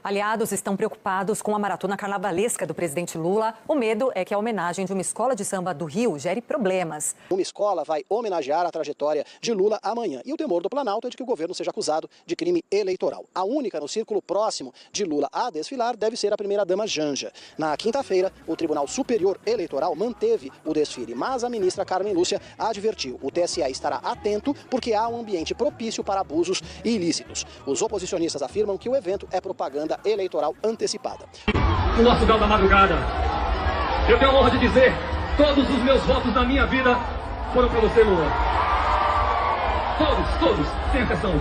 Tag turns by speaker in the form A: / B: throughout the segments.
A: Aliados estão preocupados com a maratona carnavalesca do presidente Lula. O medo é que a homenagem de uma escola de samba do Rio gere problemas.
B: Uma escola vai homenagear a trajetória de Lula amanhã. E o temor do Planalto é de que o governo seja acusado de crime eleitoral. A única no círculo próximo de Lula a desfilar deve ser a primeira-dama Janja. Na quinta-feira, o Tribunal Superior Eleitoral manteve o desfile, mas a ministra Carmen Lúcia advertiu: o TSE estará atento porque há um ambiente propício para abusos ilícitos. Os oposicionistas afirmam que o evento é propaganda eleitoral antecipada.
C: O nosso Galo da Madrugada, eu tenho a honra de dizer, todos os meus votos na minha vida foram para você, Lula. Todos, sem exceção.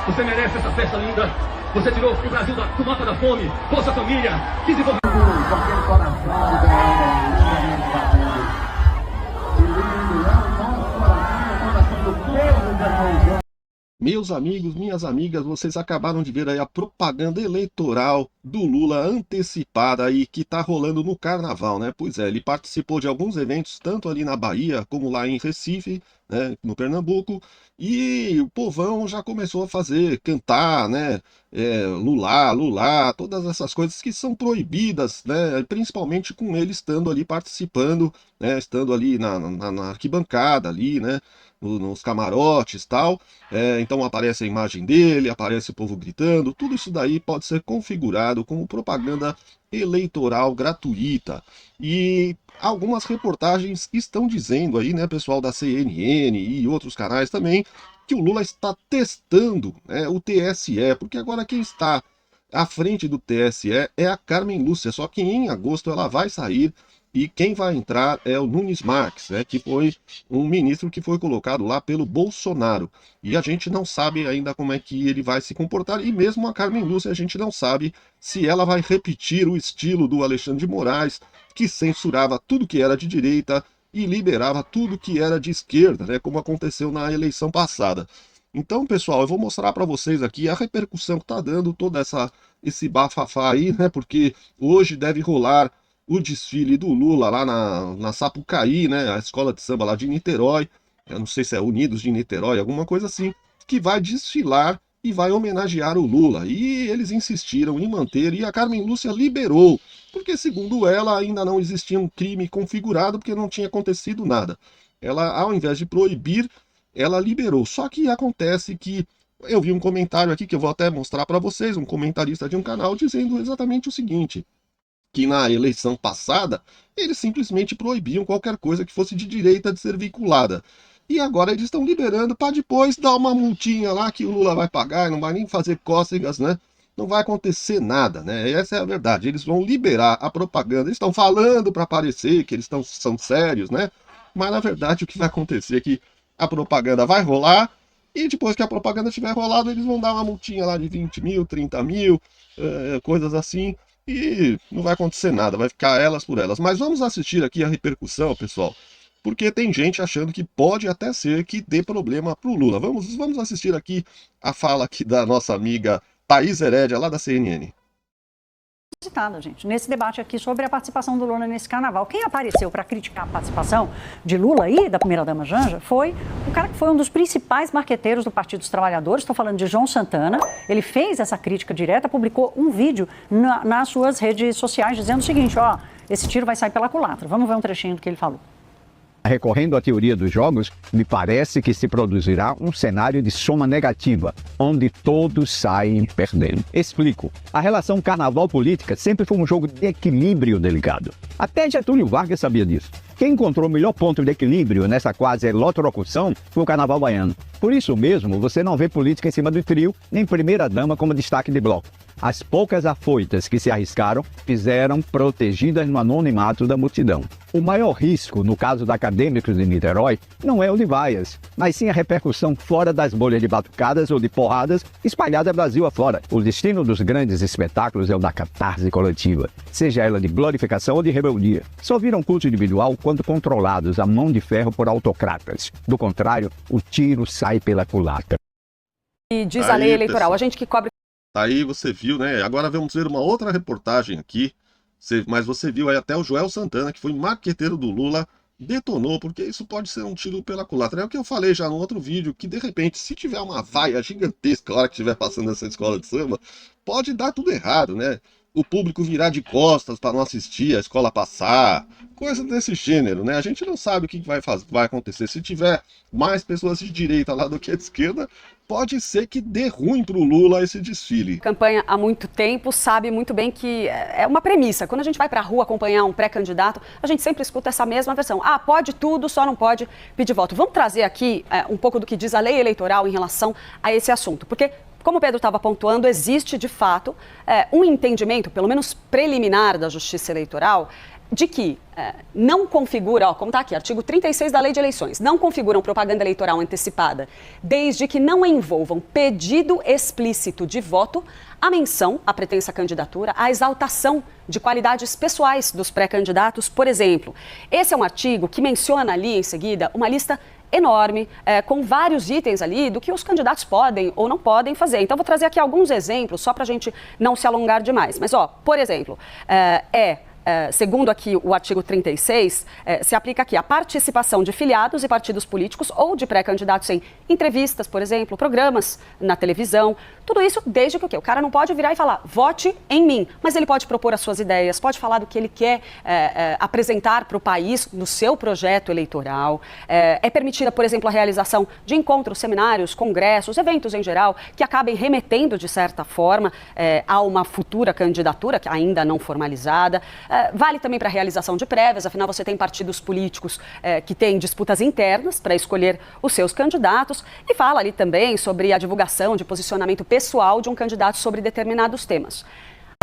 C: Você merece essa festa linda. Você tirou o Brasil do mapa da fome, Bolsa Família, desenvolvimento.
D: Meus amigos, minhas amigas, vocês acabaram de ver aí a propaganda eleitoral do Lula antecipada aí que tá rolando no carnaval, né? Pois é, ele participou de alguns eventos, tanto ali na Bahia como lá em Recife, né, no Pernambuco, e o povão já começou a cantar, né? Lula, Lula, todas essas coisas que são proibidas, né? Principalmente com ele estando ali participando, né? Estando ali na arquibancada ali, né? Nos camarotes e tal, então aparece a imagem dele, aparece o povo gritando, tudo isso daí pode ser configurado como propaganda eleitoral gratuita. E algumas reportagens estão dizendo aí, né, pessoal da CNN e outros canais também, que o Lula está testando, né, o TSE, porque agora quem está à frente do TSE é a Carmen Lúcia, só que em agosto ela vai sair. E quem vai entrar é o Nunes Marques, né, que foi um ministro que foi colocado lá pelo Bolsonaro. E a gente não sabe ainda como é que ele vai se comportar. E mesmo a Carmen Lúcia, a gente não sabe se ela vai repetir o estilo do Alexandre de Moraes, que censurava tudo que era de direita e liberava tudo que era de esquerda, né, como aconteceu na eleição passada. Então, pessoal, eu vou mostrar para vocês aqui a repercussão que está dando toda esse bafafá aí, né, porque hoje deve rolar o desfile do Lula lá na Sapucaí, né, a escola de samba lá de Niterói, eu não sei se é Unidos de Niterói, alguma coisa assim, que vai desfilar e vai homenagear o Lula. E eles insistiram em manter, e a Carmen Lúcia liberou, porque segundo ela ainda não existia um crime configurado, porque não tinha acontecido nada. Ela, ao invés de proibir, ela liberou. Só que acontece que eu vi um comentário aqui, que eu vou até mostrar para vocês, um comentarista de um canal, dizendo exatamente o seguinte: que na eleição passada, eles simplesmente proibiam qualquer coisa que fosse de direita de ser vinculada. E agora eles estão liberando para depois dar uma multinha lá que o Lula vai pagar, não vai nem fazer cócegas, né? Não vai acontecer nada, né? Essa é a verdade. Eles vão liberar a propaganda. Eles estão falando para parecer que eles são sérios, né? Mas na verdade o que vai acontecer é que a propaganda vai rolar e depois que a propaganda tiver rolado, eles vão dar uma multinha lá de 20 mil, 30 mil, coisas assim. E não vai acontecer nada, vai ficar elas por elas. Mas vamos assistir aqui a repercussão, pessoal, porque tem gente achando que pode até ser que dê problema pro Lula. Vamos assistir aqui a fala aqui da nossa amiga Thaís Herédia, lá da CNN.
E: Gente, nesse debate aqui sobre a participação do Lula nesse carnaval. Quem apareceu para criticar a participação de Lula e da primeira-dama Janja foi o cara que foi um dos principais marqueteiros do Partido dos Trabalhadores, estou falando de João Santana. Ele fez essa crítica direta, publicou um vídeo nas suas redes sociais dizendo o seguinte: ó, esse tiro vai sair pela culatra. Vamos ver um trechinho do que ele falou.
F: Recorrendo à teoria dos jogos, me parece que se produzirá um cenário de soma negativa, onde todos saem perdendo. Explico. A relação carnaval-política sempre foi um jogo de equilíbrio delicado. Até Getúlio Vargas sabia disso. Quem encontrou o melhor ponto de equilíbrio nessa quase lotrocução foi o carnaval baiano. Por isso mesmo, você não vê política em cima do trio, nem primeira-dama como destaque de bloco. As poucas afoitas que se arriscaram fizeram protegidas no anonimato da multidão. O maior risco, no caso da Acadêmicos de Niterói, não é o de vaias, mas sim a repercussão fora das bolhas de batucadas ou de porradas espalhadas Brasil afora. O destino dos grandes espetáculos é o da catarse coletiva, seja ela de glorificação ou de rebeldia. Só viram culto individual quando controlados a mão de ferro por autocratas. Do contrário, o tiro sai pela culatra.
G: E diz a lei eleitoral,
D: pessoal,
G: a gente que cobre...
D: Aí você viu, né? Agora vamos ver uma outra reportagem aqui. Mas você viu aí até o Joel Santana, que foi marqueteiro do Lula, detonou, porque isso pode ser um tiro pela culatra. É o que eu falei já no outro vídeo, que de repente, se tiver uma vaia gigantesca a hora que estiver passando essa escola de samba, pode dar tudo errado, né? O público virar de costas para não assistir a escola passar, coisa desse gênero, né? A gente não sabe o que vai acontecer. Se tiver mais pessoas de direita lá do que de esquerda, pode ser que dê ruim para o Lula esse desfile.
G: Campanha há muito tempo, sabe muito bem que é uma premissa. Quando a gente vai para a rua acompanhar um pré-candidato, a gente sempre escuta essa mesma versão. Ah, pode tudo, só não pode pedir voto. Vamos trazer aqui um pouco do que diz a lei eleitoral em relação a esse assunto, porque como o Pedro estava pontuando, existe de fato um entendimento, pelo menos preliminar da Justiça Eleitoral, de que não configura, como está aqui, artigo 36 da Lei de Eleições, não configuram propaganda eleitoral antecipada, desde que não envolvam pedido explícito de voto, a menção à pretensa candidatura, a exaltação de qualidades pessoais dos pré-candidatos, por exemplo. Esse é um artigo que menciona ali, em seguida, uma lista enorme, com vários itens ali do que os candidatos podem ou não podem fazer. Então, vou trazer aqui alguns exemplos, só para a gente não se alongar demais. Mas, por exemplo, segundo aqui o artigo 36, se aplica aqui a participação de filiados e partidos políticos ou de pré-candidatos em entrevistas, por exemplo, programas na televisão. Tudo isso desde que o quê? O cara não pode virar e falar, vote em mim, mas ele pode propor as suas ideias, pode falar do que ele quer apresentar para o país no seu projeto eleitoral. É permitida, por exemplo, a realização de encontros, seminários, congressos, eventos em geral, que acabem remetendo, de certa forma, a uma futura candidatura, que ainda não formalizada. Vale também para a realização de prévias, afinal você tem partidos políticos que têm disputas internas para escolher os seus candidatos, e fala ali também sobre a divulgação de posicionamento pessoal de um candidato sobre determinados temas.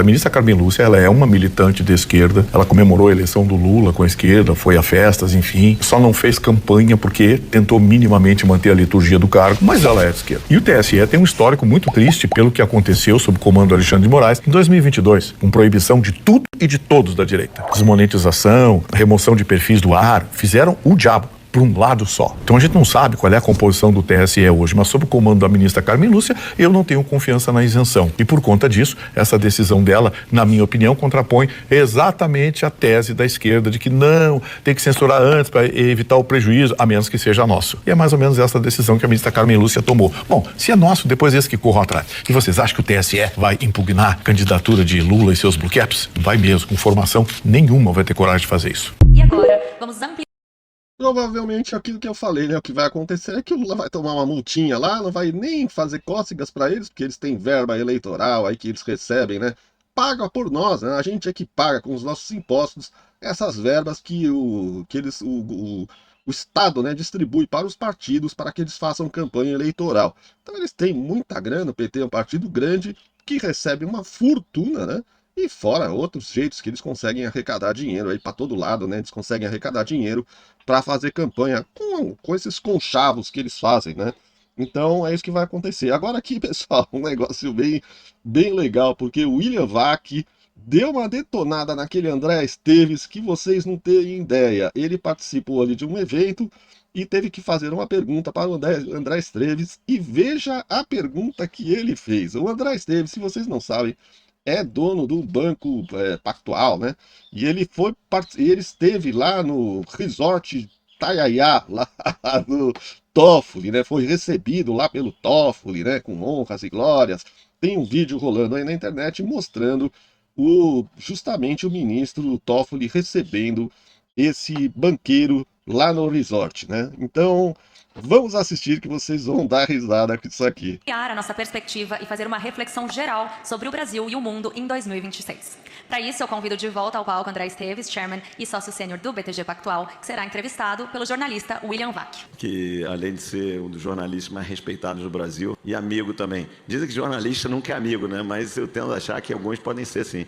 H: A ministra Carmen Lúcia, ela é uma militante de esquerda, ela comemorou a eleição do Lula com a esquerda, foi a festas, enfim, só não fez campanha porque tentou minimamente manter a liturgia do cargo, mas ela é de esquerda. E o TSE tem um histórico muito triste pelo que aconteceu sob o comando do Alexandre de Moraes em 2022, com proibição de tudo e de todos da direita. Desmonetização, remoção de perfis do ar, fizeram o diabo para um lado só. Então a gente não sabe qual é a composição do TSE hoje, mas sob o comando da ministra Carmen Lúcia, eu não tenho confiança na isenção. E por conta disso, essa decisão dela, na minha opinião, contrapõe exatamente a tese da esquerda de que não, tem que censurar antes para evitar o prejuízo, a menos que seja nosso. E é mais ou menos essa decisão que a ministra Carmen Lúcia tomou. Bom, se é nosso, depois esse que corram atrás. E vocês acham que o TSE vai impugnar a candidatura de Lula e seus blue caps? Vai mesmo, com formação nenhuma vai ter coragem de fazer isso.
A: E agora, vamos ampliar.
D: Provavelmente aquilo que eu falei, né? O que vai acontecer é que o Lula vai tomar uma multinha lá, não vai nem fazer cócegas para eles, porque eles têm verba eleitoral aí que eles recebem, né? Paga por nós, né? A gente é que paga com os nossos impostos essas verbas que o Estado, né, distribui para os partidos para que eles façam campanha eleitoral. Então eles têm muita grana, o PT é um partido grande que recebe uma fortuna, né? E fora outros jeitos que eles conseguem arrecadar dinheiro aí para todo lado, né? Eles conseguem arrecadar dinheiro para fazer campanha com esses conchavos que eles fazem, né? Então é isso que vai acontecer. Agora aqui, pessoal, um negócio bem legal, porque o William Vac deu uma detonada naquele André Esteves que vocês não têm ideia. Ele participou ali de um evento e teve que fazer uma pergunta para o André Esteves, e veja a pergunta que ele fez. O André Esteves, se vocês não sabem, é dono do Banco Pactual, né? E ele esteve lá no Resort Taiaiá, lá no Toffoli, né? Foi recebido lá pelo Toffoli, né? Com honras e glórias. Tem um vídeo rolando aí na internet mostrando justamente o ministro Toffoli recebendo esse banqueiro lá no resort, né? Então, Vamos assistir que vocês vão dar risada com isso aqui.
I: Ampliar a nossa perspectiva e fazer uma reflexão geral sobre o Brasil e o mundo em 2026. Para isso, eu convido de volta ao palco André Esteves, chairman e sócio sênior do BTG Pactual, que será entrevistado pelo jornalista William Vac.
J: Que, além de ser um dos jornalistas mais respeitados do Brasil e amigo também. Dizem que jornalista nunca é amigo, né? Mas eu tendo a achar que alguns podem ser sim.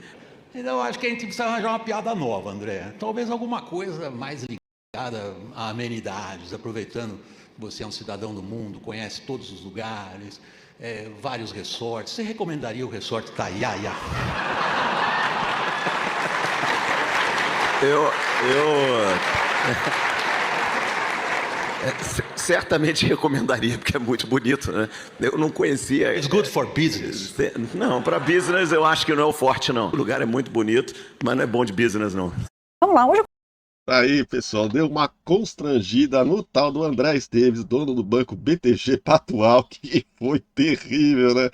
K: Então, eu acho que a gente precisa arranjar uma piada nova, André. Talvez alguma coisa mais ligada a amenidades, aproveitando que você é um cidadão do mundo, conhece todos os lugares, vários resorts. Você recomendaria o resort Taiaia?
J: Certamente recomendaria, porque é muito bonito, né? Eu não conhecia.
K: It's good for business.
J: Não, para business eu acho que não é o forte, não. O lugar é muito bonito, mas não é bom de business, não.
E: Vamos lá, hoje
D: Aí, pessoal, deu uma constrangida no tal do André Esteves, dono do banco BTG Pactual, que foi terrível, né?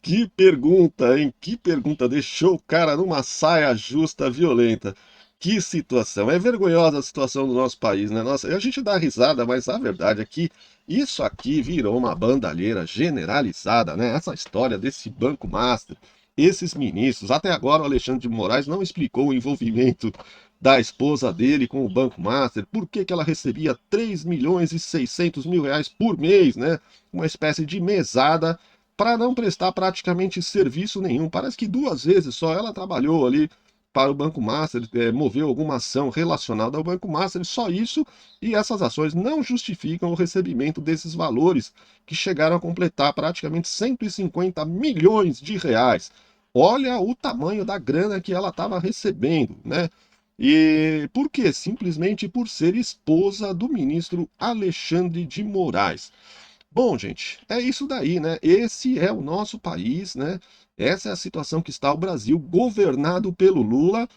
D: Que pergunta, hein? Que pergunta, deixou o cara numa saia justa violenta. Que situação, é vergonhosa a situação do nosso país, né? Nossa, a gente dá risada, mas a verdade é que isso aqui virou uma bandalheira generalizada, né? Essa história desse Banco Master, esses ministros, até agora o Alexandre de Moraes não explicou o envolvimento da esposa dele com o Banco Master, por que ela recebia 3 milhões e 600 mil reais por mês, né? Uma espécie de mesada para não prestar praticamente serviço nenhum. Parece que 2 vezes só ela trabalhou ali para o Banco Master, moveu alguma ação relacionada ao Banco Master, só isso, e essas ações não justificam o recebimento desses valores, que chegaram a completar praticamente 150 milhões de reais. Olha o tamanho da grana que ela estava recebendo, né? E por quê? Simplesmente por ser esposa do ministro Alexandre de Moraes. Bom, gente, é isso daí, né? Esse é o nosso país, né? Essa é a situação que está o Brasil, governado pelo Lula,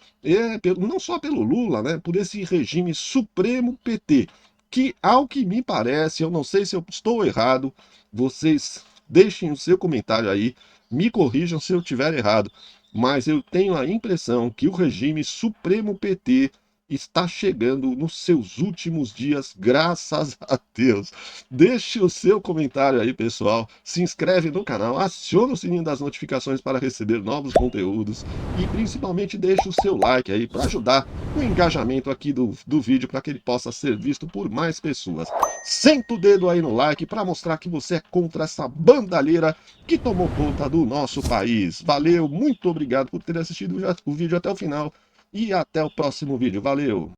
D: não só pelo Lula, né? Por esse regime supremo PT, que, ao que me parece, eu não sei se eu estou errado, vocês deixem o seu comentário aí, me corrijam se eu estiver errado, mas eu tenho a impressão que o regime supremo PT está chegando nos seus últimos dias, graças a Deus. Deixe o seu comentário aí, pessoal. Se inscreve no canal, aciona o sininho das notificações para receber novos conteúdos e principalmente deixe o seu like aí para ajudar o engajamento aqui do vídeo para que ele possa ser visto por mais pessoas. Senta o dedo aí no like para mostrar que você é contra essa bandalheira que tomou conta do nosso país. Valeu, muito obrigado por ter assistido o vídeo até o final. E até o próximo vídeo. Valeu!